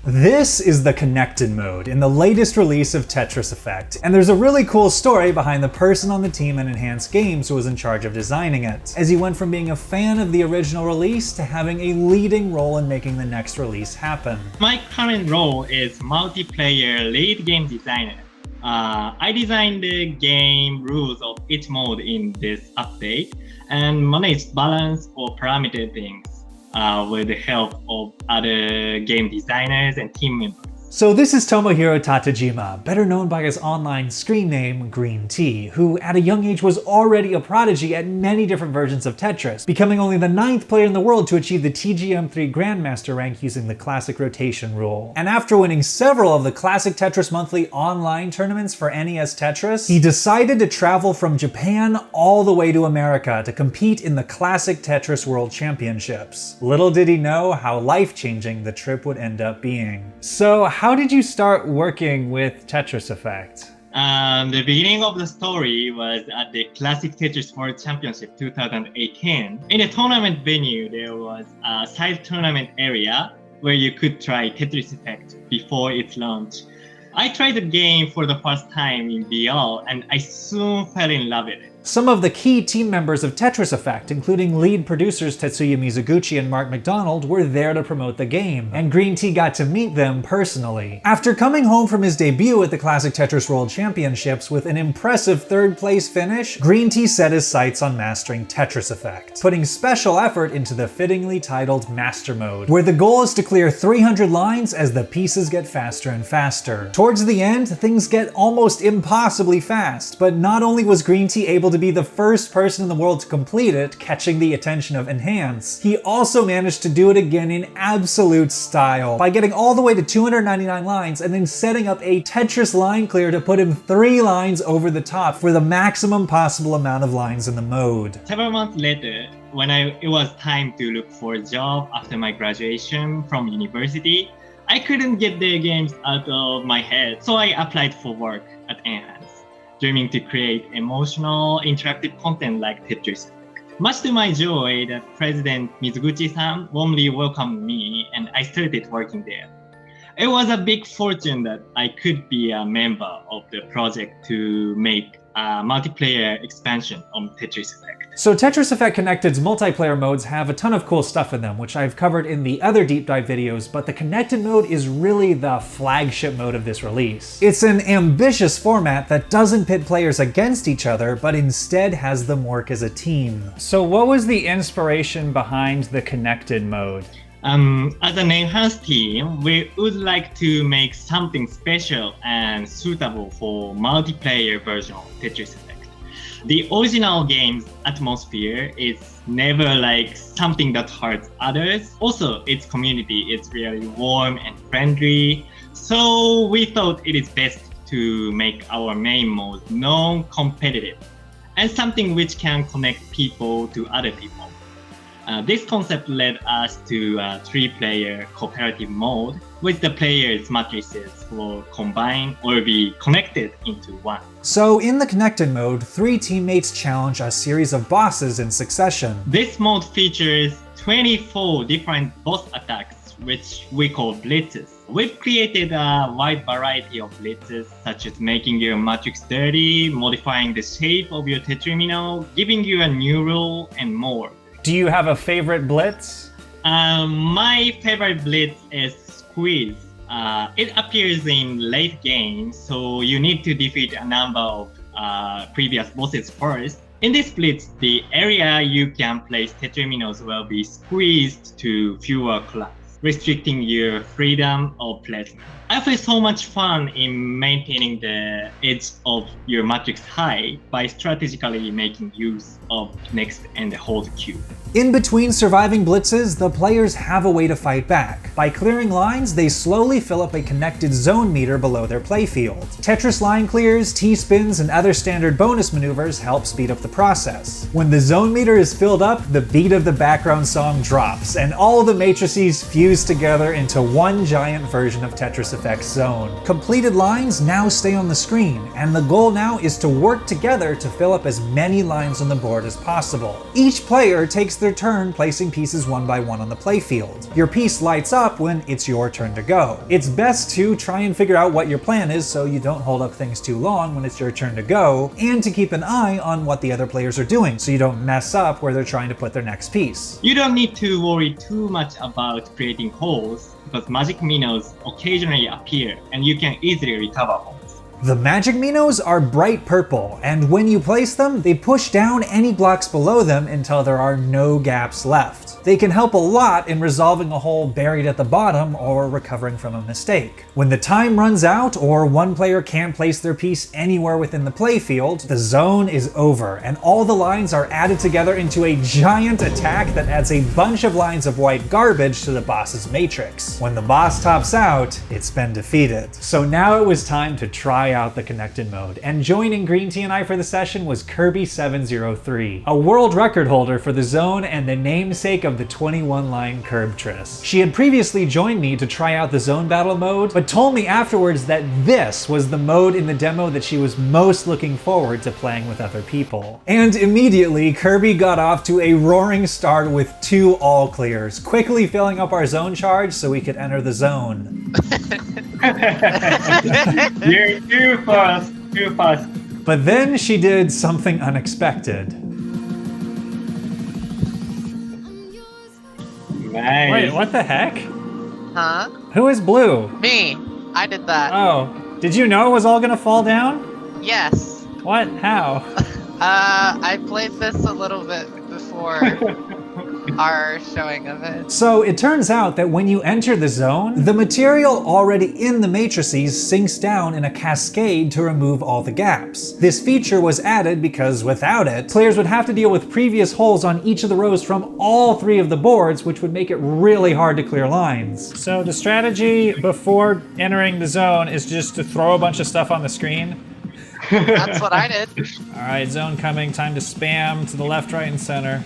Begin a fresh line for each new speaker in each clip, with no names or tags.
This is the connected mode in the latest release of Tetris Effect, and there's a really cool story behind the person on the team at Enhanced Games who was in charge of designing it, as he went from being a fan of the original release to having a leading role in making the next release happen.
My current role is multiplayer lead game designer. I designed the game rules of each mode in this update and managed balance or parameter things with the help of other game designers and team members.
So this is Tomohiro Tatajima, better known by his online screen name Greentea, who at a young age was already a prodigy at many different versions of Tetris, becoming only the 9th player in the world to achieve the TGM3 Grandmaster rank using the classic rotation rule. And after winning several of the classic Tetris monthly online tournaments for NES Tetris, he decided to travel from Japan all the way to America to compete in the classic Tetris World Championships. Little did he know how life-changing the trip would end up being. So how did you start working with Tetris Effect?
The beginning of the story was at the Classic Tetris World Championship 2018. In the tournament venue, there was a side tournament area where you could try Tetris Effect before its launch. I tried the game for the first time in VR and I soon fell in love with it.
Some of the key team members of Tetris Effect, including lead producers Tetsuya Mizuguchi and Mark McDonald, were there to promote the game, and Greentea got to meet them personally. After coming home from his debut at the Classic Tetris World Championships with an impressive 3rd place finish, Greentea set his sights on mastering Tetris Effect, putting special effort into the fittingly titled Master Mode, where the goal is to clear 300 lines as the pieces get faster and faster. Towards the end, things get almost impossibly fast, but not only was Greentea able to be the first person in the world to complete it, catching the attention of Enhance, he also managed to do it again in absolute style, by getting all the way to 299 lines and then setting up a Tetris line clear to put him 3 lines over the top for the maximum possible amount of lines in the mode.
Several months later, when it was time to look for a job after my graduation from university, I couldn't get the games out of my head, so I applied for work at Enhance, dreaming to create emotional, interactive content like Tetris Effect. Much to my joy, that President Mizuguchi-san warmly welcomed me and I started working there. It was a big fortune that I could be a member of the project to make a multiplayer expansion on Tetris Effect.
So Tetris Effect Connected's multiplayer modes have a ton of cool stuff in them, which I've covered in the other deep dive videos, but the Connected mode is really the flagship mode of this release. It's an ambitious format that doesn't pit players against each other, but instead has them work as a team. So what was the inspiration behind the Connected mode?
As an Enhanced team, we would like to make something special and suitable for multiplayer version of Tetris Effect. The original game's atmosphere is never like something that hurts others. Also, its community is really warm and friendly. So we thought it is best to make our main mode non-competitive and something which can connect people to other people. This concept led us to a 3-player cooperative mode, which the players' matrices will combine or be connected into one.
So in the Connected mode, 3 teammates challenge a series of bosses in succession.
This mode features 24 different boss attacks, which we call blitzes. We've created a wide variety of blitzes, such as making your matrix dirty, modifying the shape of your tetrimino, giving you a new rule, and more.
Do you have a favorite blitz?
My favorite blitz is Squeeze. It appears in late game, so you need to defeat a number of previous bosses first. In this blitz, the area you can place tetriminos will be squeezed to fewer class, restricting your freedom of placement. I feel so much fun in maintaining the edge of your matrix high by strategically making use of next and hold Q.
In between surviving blitzes, the players have a way to fight back. By clearing lines, they slowly fill up a connected zone meter below their playfield. Tetris line clears, T-spins, and other standard bonus maneuvers help speed up the process. When the zone meter is filled up, the beat of the background song drops, and all the matrices fuse fused together into one giant version of Tetris Effect's zone. Completed lines now stay on the screen, and the goal now is to work together to fill up as many lines on the board as possible. Each player takes their turn placing pieces one by one on the playfield. Your piece lights up when it's your turn to go. It's best to try and figure out what your plan is so you don't hold up things too long when it's your turn to go, and to keep an eye on what the other players are doing so you don't mess up where they're trying to put their next piece.
You don't need to worry too much about creating holes because magic minnows occasionally appear and you can easily recover holes.
The magic minnows are bright purple, and when you place them, they push down any blocks below them until there are no gaps left. They can help a lot in resolving a hole buried at the bottom or recovering from a mistake. When the time runs out or one player can't place their piece anywhere within the playfield, the zone is over and all the lines are added together into a giant attack that adds a bunch of lines of white garbage to the boss's matrix. When the boss tops out, it's been defeated. So now it was time to try out the connected mode, and joining Greentea and I for the session was Kirby703, a world record holder for the zone and the namesake of the 21-line Curbtris. She had previously joined me to try out the zone battle mode, but told me afterwards that this was the mode in the demo that she was most looking forward to playing with other people. And immediately, Kirby got off to a roaring start with 2 all clears, quickly filling up our zone charge so we could enter the zone.
You're too fast, too fast.
But then she did something unexpected.
Nice.
Wait, what the heck?
Huh?
Who is blue?
Me. I did that.
Oh, did you know it was all gonna fall down?
Yes.
What? How?
I played this a little bit before our showing of it.
So it turns out that when you enter the zone, the material already in the matrices sinks down in a cascade to remove all the gaps. This feature was added because without it, players would have to deal with previous holes on each of the rows from all 3 of the boards, which would make it really hard to clear lines. So the strategy before entering the zone is just to throw a bunch of stuff on the screen.
That's what I did.
All right, zone coming, time to spam to the left, right, and center.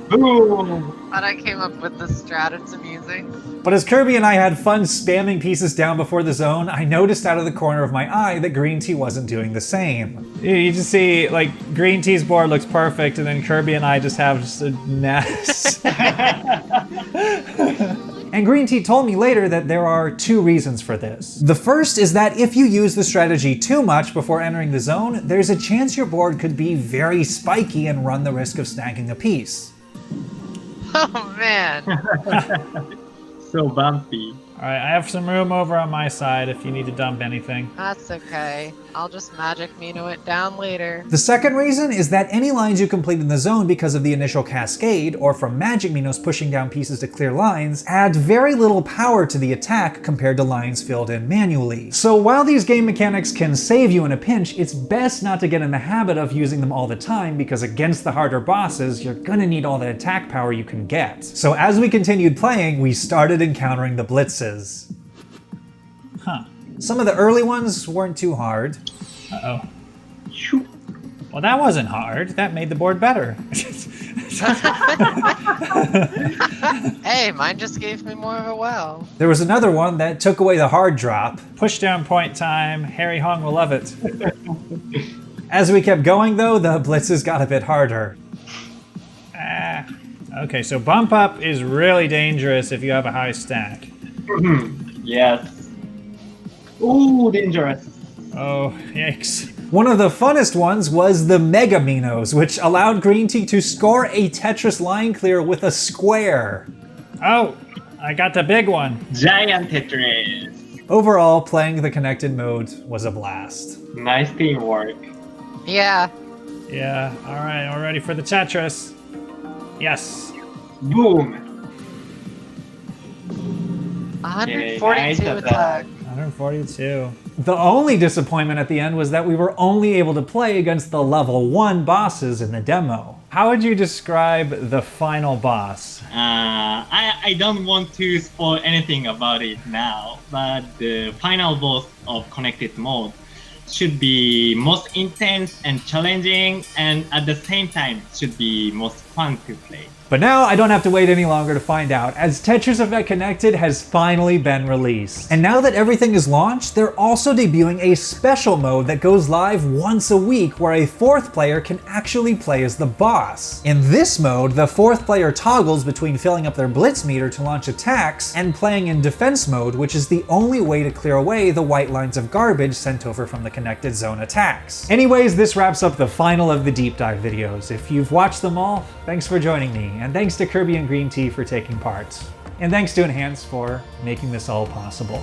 Boom.
Thought I came up with the strat. It's amusing.
But as Kirby and I had fun spamming pieces down before the zone, I noticed out of the corner of my eye that Greentea wasn't doing the same. You just see, like, Greentea's board looks perfect, and then Kirby and I just have just a mess. And Greentea told me later that there are 2 reasons for this. The first is that if you use the strategy too much before entering the zone, there's a chance your board could be very spiky and run the risk of snagging a piece.
Oh man.
So bumpy.
Alright, I have some room over on my side if you need to dump anything.
That's okay. I'll just magic Mino it down later.
The second reason is that any lines you complete in the zone because of the initial cascade, or from Magic Minos pushing down pieces to clear lines, add very little power to the attack compared to lines filled in manually. So while these game mechanics can save you in a pinch, it's best not to get in the habit of using them all the time, because against the harder bosses, you're gonna need all the attack power you can get. So as we continued playing, we started encountering the blitzes. Huh. Some of the early ones weren't too hard. Uh-oh. Well, that wasn't hard. That made the board better.
Hey, mine just gave me more of a wow.
There was another one that took away the hard drop. Push down point time. Harry Hong will love it. As we kept going, though, the blitzes got a bit harder. Okay, so bump up is really dangerous if you have a high stack.
Yes. Ooh, dangerous.
Oh, yikes. One of the funnest ones was the Mega Minos, which allowed Greentea to score a Tetris line clear with a square. Oh, I got the big one.
Giant Tetris.
Overall, playing the connected mode was a blast.
Nice teamwork.
Yeah.
Yeah, alright, we're ready for the Tetris. Yes.
Boom.
142
nice
attack.
142. The only disappointment at the end was that we were only able to play against the level 1 bosses in the demo. How would you describe the final boss?
I don't want to spoil anything about it now, but the final boss of Connected Mode should be most intense and challenging, and at the same time should be most fun to play.
But now I don't have to wait any longer to find out, as Tetris Effect Connected has finally been released. And now that everything is launched, they're also debuting a special mode that goes live once a week where a fourth player can actually play as the boss. In this mode, the fourth player toggles between filling up their blitz meter to launch attacks and playing in defense mode, which is the only way to clear away the white lines of garbage sent over from the connected zone attacks. Anyways, this wraps up the final of the deep dive videos. If you've watched them all, thanks for joining me. And thanks to Kirby and Greentea for taking part. And thanks to Enhance for making this all possible.